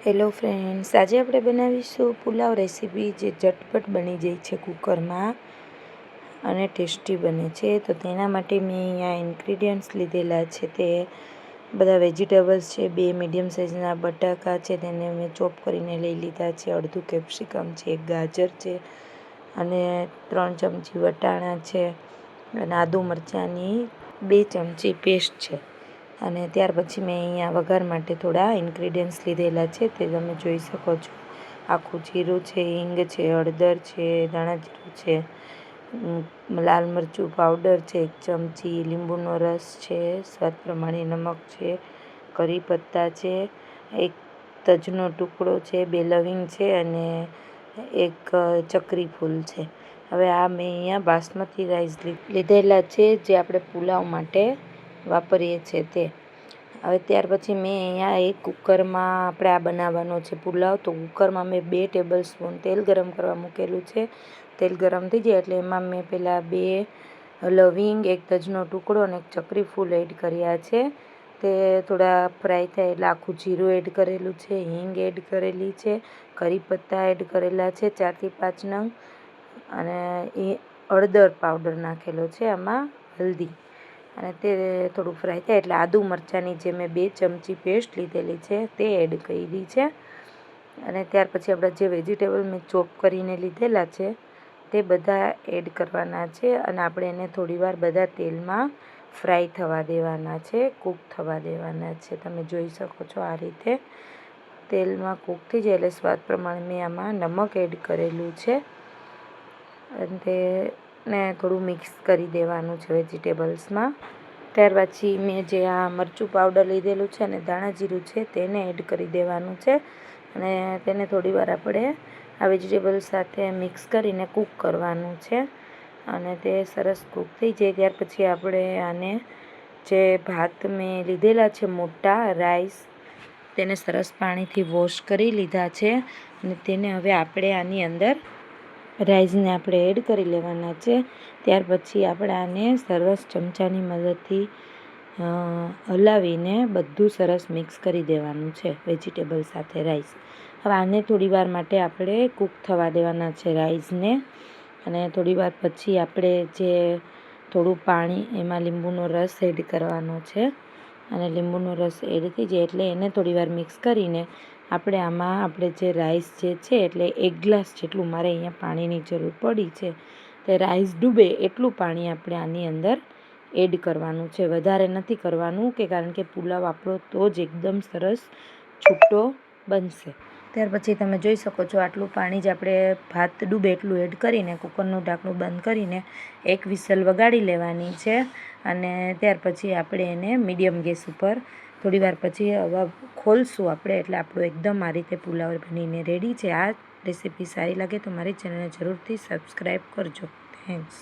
Hello friends, આજે આપણે બનાવીશું પુલાવ રેસીપી જે ઝટપટ બની જાય છે કુકરમાં અને ટેસ્ટી બને છે. તો તેના માટે મેં અહીંયા ઇન્ગ્રીડિયન્ટ્સ લીધેલા છે. તે બધા વેજીટેબલ્સ છે. 2 મીડિયમ સાઇઝના બટાકા છે, તેને મેં ચોપ કરીને લઈ લીધા છે. અડધું કેપ્સિકમ છે, 1 ગાજર છે અને 3 ચમચી વટાણા છે અને આદુ મરચાંની 2 ચમચી પેસ્ટ છે. અને ત્યાર પછી મેં અહીંયા વઘાર માટે થોડા ઇન્ગ્રીડિયન્ટ્સ લીધેલા છે, તે તમે જોઈ શકો છો. આખું જીરું છે, હિંગ છે, હળદર છે, ધાણા જીરું છે, લાલ મરચું પાવડર છે 1 ચમચી, લીંબુનો રસ છે, સ્વાદ પ્રમાણે નમક છે, કરી પત્તા છે, 1 તજનો ટુકડો છે, 2 લવિંગ છે અને 1 ચક્રી ફૂલ છે. હવે આ મેં અહીંયા બાસમતી રાઈસ લીધેલા છે, જે આપણે પુલાવ માટે વાપરીએ છીએ તે. હવે ત્યાર પછી મેં અહીંયા એક કુકરમાં આપણે આ બનાવવાનો છે પુલાવ. તો કુકરમાં મેં 2 ટેબલ સ્પૂન તેલ ગરમ કરવા મૂકેલું છે. તેલ ગરમ થઈ જાય એટલે એમાં મેં પહેલાં 2 લવિંગ, 1 તજનો ટુકડો અને 1 ચક્રી ફૂલ એડ કર્યા છે. તે થોડા ફ્રાય થાય એટલે આખું જીરું એડ કરેલું છે, હિંગ એડ કરેલી છે, કરી પત્તા એડ કરેલા છે 4 થી 5 નંગ અને હળદર પાવડર નાખેલો છે, આમાં હલ્દી. અને તે થોડું ફ્રાય થાય એટલે આદુ મરચાંની જે મેં 2 ચમચી પેસ્ટ લીધેલી છે તે એડ કરી છે. અને ત્યાર પછી આપણે જે વેજીટેબલ મેં ચોપ કરીને લીધેલા છે તે બધા એડ કરવાના છે અને આપણે એને થોડીવાર બધા તેલમાં ફ્રાય થવા દેવાના છે, કૂક થવા દેવાના છે. તમે જોઈ શકો છો આ રીતે તેલમાં કૂક થઈ જાય એટલે સ્વાદ પ્રમાણે મેં આમાં નમક એડ કરેલું છે અને તેને થોડું મિક્સ કરી દેવાનું છે વેજીટેબલ્સમાં. ત્યાર પછી મેં જે આ મરચું પાવડર લીધેલું છે અને ધાણા જીરું છે તેને એડ કરી દેવાનું છે અને તેને થોડીવાર આપણે આ વેજીટેબલ સાથે મિક્સ કરીને કૂક કરવાનું છે. અને તે સરસ કૂક થઈ જાય ત્યાર પછી આપણે આને જે ભાત મેં લીધેલા છે મોટા રાઈસ, તેને સરસ પાણીથી વોશ કરી લીધા છે અને તેને હવે આપણે આની અંદર રાઈસને આપણે એડ કરી લેવાના છે. ત્યાર પછી આપણે આને સરસ ચમચાની મદદથી હલાવીને બધું સરસ મિક્સ કરી દેવાનું છે વેજીટેબલ સાથે રાઈસ. હવે આને થોડીવાર માટે આપણે કૂક થવા દેવાના છે રાઈસને. અને થોડીવાર પછી આપણે જે થોડું પાણી એમાં લીંબુનો રસ એડ કરવાનો છે અને લીંબુનો રસ એડ થઈ જાય એટલે એને થોડીવાર મિક્સ કરીને આપણે આમાં આપણે જે રાઈસ જે છે એટલે 1 ગ્લાસ જેટલું મારે અહીંયા પાણીની જરૂર પડી છે. તે રાઈસ ડૂબે એટલું પાણી આપણે આની અંદર એડ કરવાનું છે, વધારે નથી કરવાનું કારણ કે પુલાવ આપણો તો જ એકદમ સરસ છૂટો બનશે. ત્યાર પછી તમે જોઈ શકો છો આટલું પાણી જ આપણે ભાત ડૂબે એટલું એડ કરીને કુકરનું ઢાંકણું બંધ કરીને 1 વિસલ વગાડી લેવાની છે. અને ત્યાર પછી આપણે એને મીડિયમ ગેસ ઉપર થોડીવાર પછી હવે ખોલશું આપણે એટલે આપણો એકદમ આ રીતે પુલાવ બનીને રેડી છે. આ રેસીપી સારી લાગે તો મારી ચેનલને જરૂરથી સબસ્ક્રાઈબ કરજો. થેન્ક્સ.